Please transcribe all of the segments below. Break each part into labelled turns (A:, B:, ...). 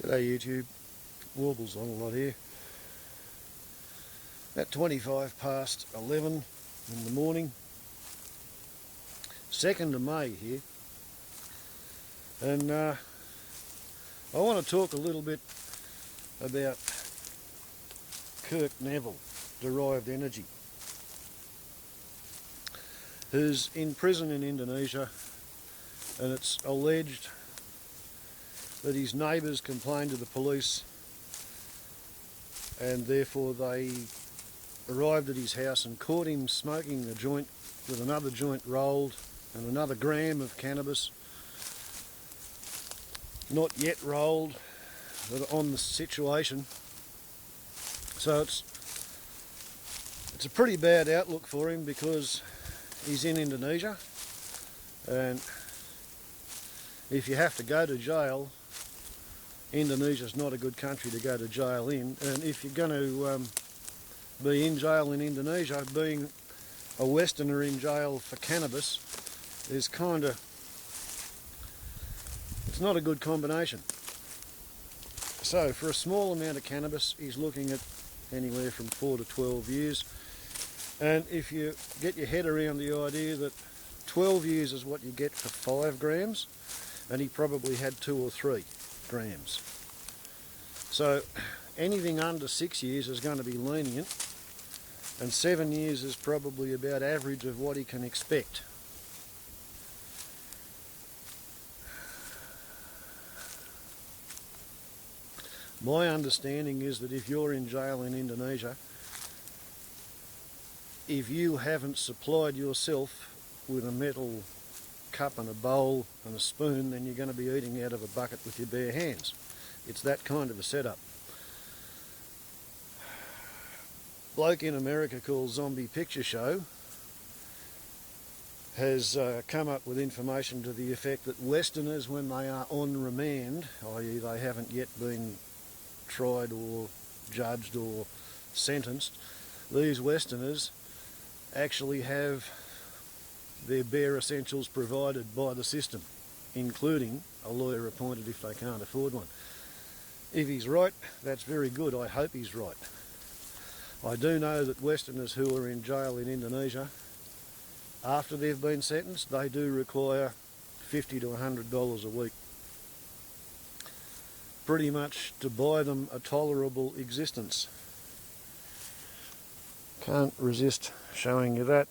A: G'day YouTube, warbles on a lot here. At 25 past 11 in the morning, 2nd of May here, and I want to talk a little bit about Kirk Neville, derived energy, who's in prison in Indonesia, and it's alleged that his neighbours complained to the police and therefore they arrived at his house and caught him smoking a joint with another joint rolled and another gram of cannabis not yet rolled on the situation. So it's a pretty bad outlook for him because he's in Indonesia, and if you have to go to jail, Indonesia's not a good country to go to jail in, and if you're going to be in jail in Indonesia, being a Westerner in jail for cannabis is it's not a good combination. So for a small amount of cannabis, he's looking at anywhere from 4 to 12 years, and if you get your head around the idea that 12 years is what you get for 5 grams, and he probably had 2 or 3 grams. So anything under 6 years is going to be lenient, and 7 years is probably about average of what he can expect. My understanding is that if you're in jail in Indonesia, if you haven't supplied yourself with a metal cup and a bowl and a spoon, then you're going to be eating out of a bucket with your bare hands. It's that kind of a setup. Bloke in America called Zombie Picture Show has come up with information to the effect that Westerners, when they are on remand, i.e. they haven't yet been tried or judged or sentenced, these Westerners actually have their bare essentials provided by the system, including a lawyer appointed if they can't afford one. If he's right, that's very good. I hope he's right. I do know that Westerners who are in jail in Indonesia, after they've been sentenced, they do require $50 to $100 a week, pretty much to buy them a tolerable existence. Can't resist showing you that.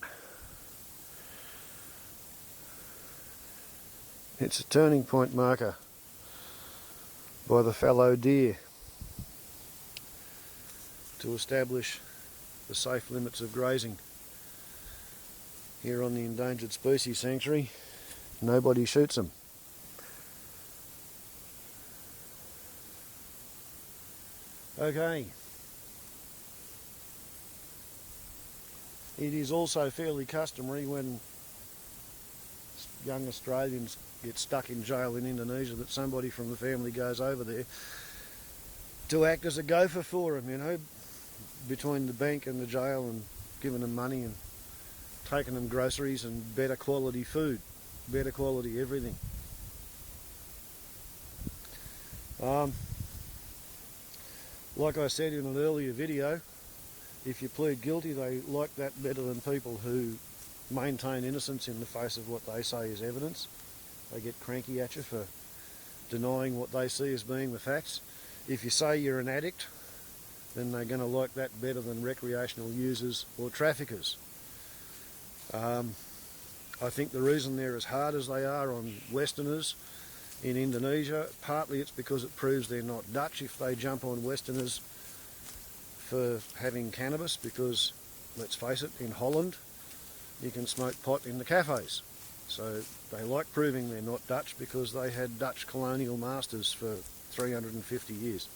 A: It's a turning point marker by the fallow deer to establish the safe limits of grazing here on the Endangered Species Sanctuary. Nobody shoots them. Okay. It is also fairly customary when young Australians get stuck in jail in Indonesia that somebody from the family goes over there to act as a gopher for them, you know, between the bank and the jail, and giving them money and taking them groceries and better quality food, better quality everything. Like I said in an earlier video, if you plead guilty, they like that better than people who maintain innocence in the face of what they say is evidence. They get cranky at you for denying what they see as being the facts. If you say you're an addict, then they're going to like that better than recreational users or traffickers. I think the reason they're as hard as they are on Westerners in Indonesia, partly it's because it proves they're not Dutch if they jump on Westerners for having cannabis, because let's face it, in Holland you can smoke pot in the cafes. So they like proving they're not Dutch because they had Dutch colonial masters for 350 years.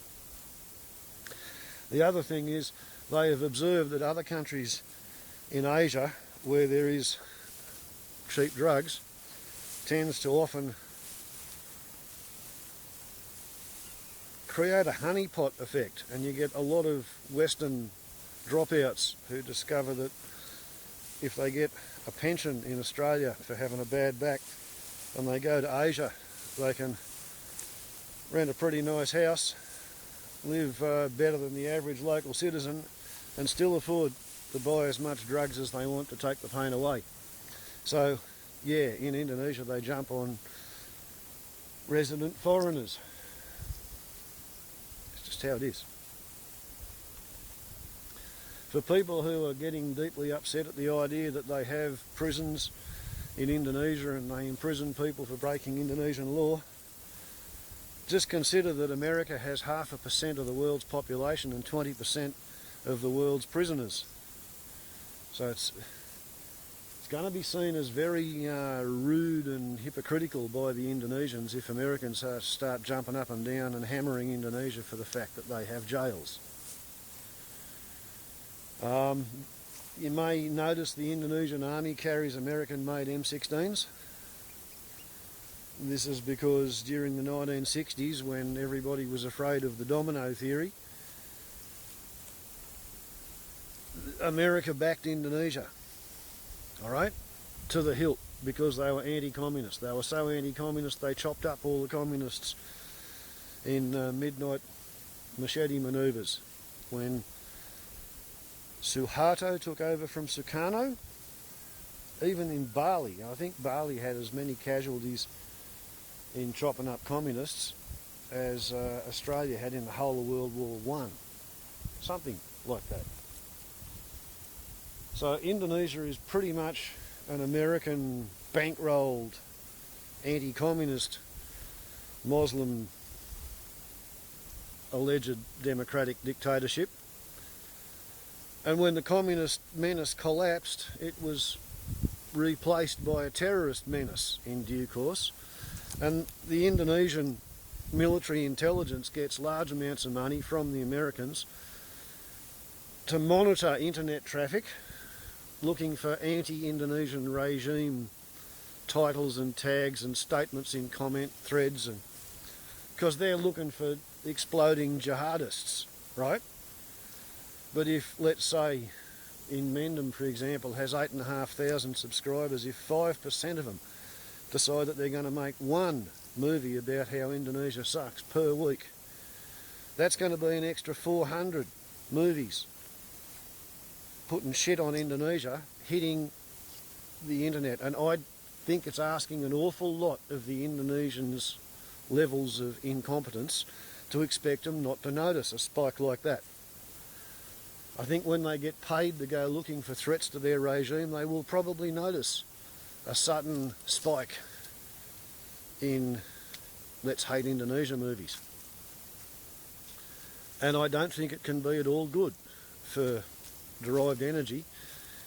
A: The other thing is they have observed that other countries in Asia where there is cheap drugs tends to often create a honeypot effect, and you get a lot of Western dropouts who discover that if they get a pension in Australia for having a bad back and they go to Asia, they can rent a pretty nice house, live better than the average local citizen, and still afford to buy as much drugs as they want to take the pain away. So, yeah, in Indonesia they jump on resident foreigners. It's just how it is. For people who are getting deeply upset at the idea that they have prisons in Indonesia and they imprison people for breaking Indonesian law, just consider that America has 0.5% of the world's population and 20% of the world's prisoners. So it's going to be seen as very rude and hypocritical by the Indonesians if Americans start jumping up and down and hammering Indonesia for the fact that they have jails. You may notice the Indonesian army carries American-made M16s. This is because during the 1960s, when everybody was afraid of the domino theory, America backed Indonesia, all right, to the hilt, because they were anti-communist. They were so anti-communist they chopped up all the communists in midnight machete manoeuvres. When Suharto took over from Sukarno, even in Bali, I think Bali had as many casualties in chopping up communists as Australia had in the whole of World War I. Something like that. So Indonesia is pretty much an American bankrolled anti-communist Muslim alleged democratic dictatorship. And when the communist menace collapsed, it was replaced by a terrorist menace in due course. And the Indonesian military intelligence gets large amounts of money from the Americans to monitor internet traffic, looking for anti-Indonesian regime titles and tags and statements in comment threads, and because they're looking for exploding jihadists, right? But if, let's say, Inmendham, for example, has 8,500 subscribers, if 5% of them decide that they're going to make one movie about how Indonesia sucks per week, that's going to be an extra 400 movies putting shit on Indonesia, hitting the internet. And I think it's asking an awful lot of the Indonesians' levels of incompetence to expect them not to notice a spike like that. I think when they get paid to go looking for threats to their regime, they will probably notice a sudden spike in Let's Hate Indonesia movies. And I don't think it can be at all good for Derived Energy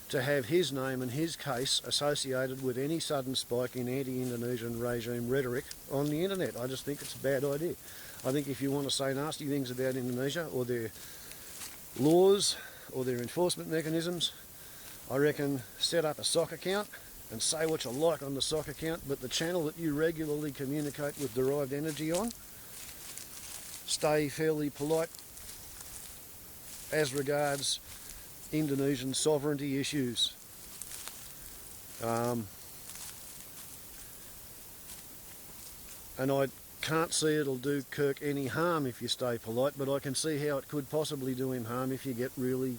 A: to have his name and his case associated with any sudden spike in anti-Indonesian regime rhetoric on the internet. I just think it's a bad idea. I think if you want to say nasty things about Indonesia or their laws or their enforcement mechanisms, I reckon set up a sock account and say what you like on the sock account, but the channel that you regularly communicate with Derived Energy on, stay fairly polite as regards Indonesian sovereignty issues. And I can't see it'll do Kirk any harm if you stay polite, but I can see how it could possibly do him harm if you get really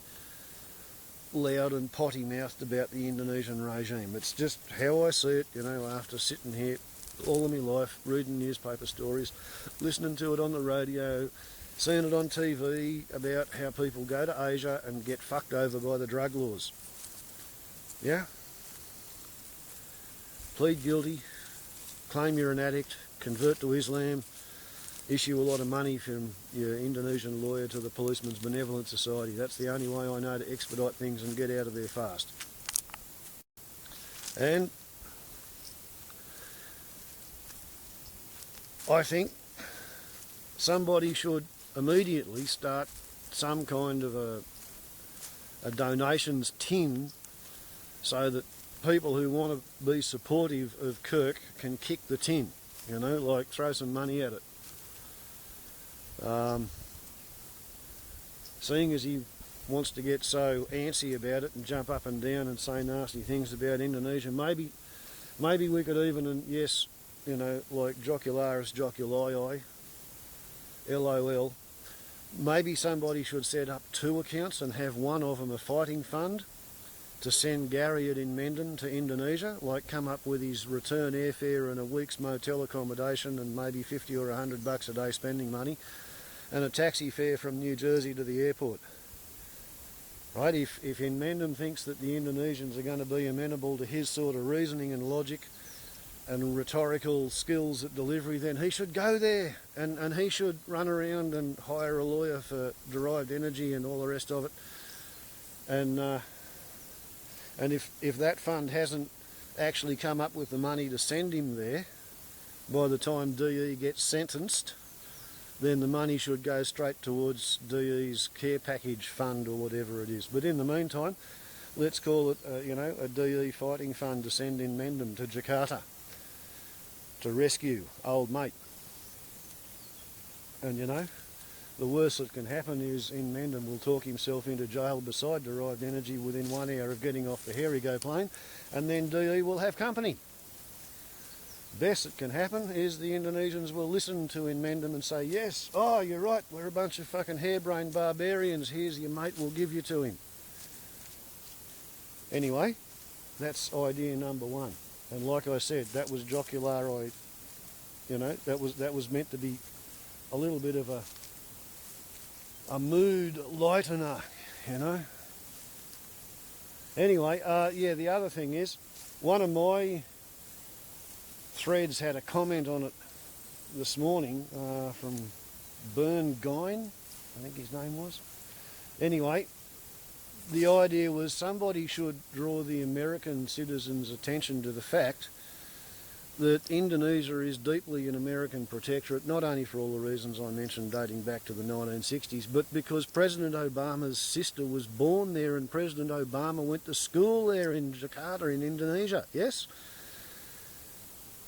A: loud and potty-mouthed about the Indonesian regime. It's just how I see it, you know, after sitting here all of my life, reading newspaper stories, listening to it on the radio, seeing it on TV about how people go to Asia and get fucked over by the drug laws. Yeah? Plead guilty, claim you're an addict, convert to Islam, issue a lot of money from your Indonesian lawyer to the Policeman's Benevolent Society. That's the only way I know to expedite things and get out of there fast. And I think somebody should immediately start some kind of a donations tin so that people who want to be supportive of Kirk can kick the tin, you know, like throw some money at it. Seeing as he wants to get so antsy about it and jump up and down and say nasty things about Indonesia, maybe we could even, and yes, you know, like Jocularis Joculii, LOL. Maybe somebody should set up 2 accounts and have one of them a fighting fund to send Gary at Inmendham to Indonesia, like come up with his return airfare and a week's motel accommodation and maybe 50 or $100 a day spending money, and a taxi fare from New Jersey to the airport. Right? If Inmendham thinks that the Indonesians are going to be amenable to his sort of reasoning and logic and rhetorical skills at delivery, then he should go there and he should run around and hire a lawyer for derived energy and all the rest of it. And if that fund hasn't actually come up with the money to send him there by the time DE gets sentenced, then the money should go straight towards DE's care package fund or whatever it is. But in the meantime, let's call it a DE fighting fund to send Inmendham to Jakarta to rescue old mate. And the worst that can happen is Inmendham will talk himself into jail beside derived energy within 1 hour of getting off the Herigo plane, and then DE will have company. Best that can happen is the Indonesians will listen to Inmendham and say, yes, oh, you're right, we're a bunch of fucking harebrained barbarians, here's your mate, we'll give you to him. Anyway, that's idea number 1. And like I said, that was jocular, that was meant to be a little bit of a mood lightener, Anyway, the other thing is, one of my threads had a comment on it this morning from Bern Gine, I think his name was. Anyway, the idea was somebody should draw the American citizens' attention to the fact that Indonesia is deeply an American protectorate, not only for all the reasons I mentioned dating back to the 1960s, but because President Obama's sister was born there and President Obama went to school there in Jakarta in Indonesia, yes?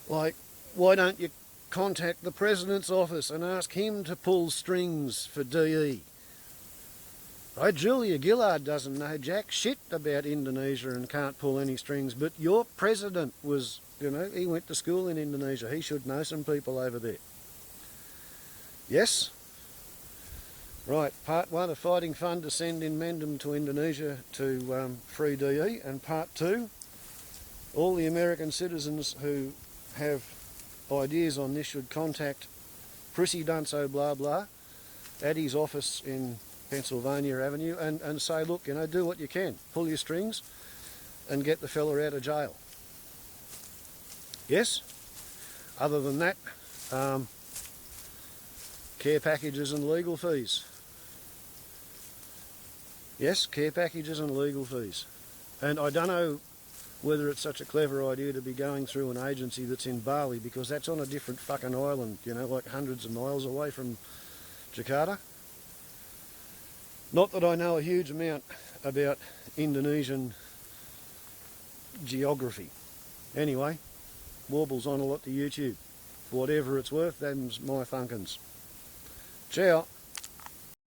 A: Like, why don't you contact the President's office and ask him to pull strings for DE? Right, Julia Gillard doesn't know jack shit about Indonesia and can't pull any strings, but your president was, he went to school in Indonesia. He should know some people over there. Yes? Right, part 1, a fighting fund to send Inmendham to Indonesia to free DE, and part 2, all the American citizens who have ideas on this should contact Prissy Dunso blah blah at his office in Pennsylvania Avenue and say, look, do what you can. Pull your strings and get the fella out of jail. Yes? Other than that, care packages and legal fees. Yes, care packages and legal fees. And I don't know whether it's such a clever idea to be going through an agency that's in Bali, because that's on a different fucking island, like hundreds of miles away from Jakarta. Not that I know a huge amount about Indonesian geography. Anyway, warbles on a lot to YouTube. For whatever it's worth, them's my funkins. Ciao.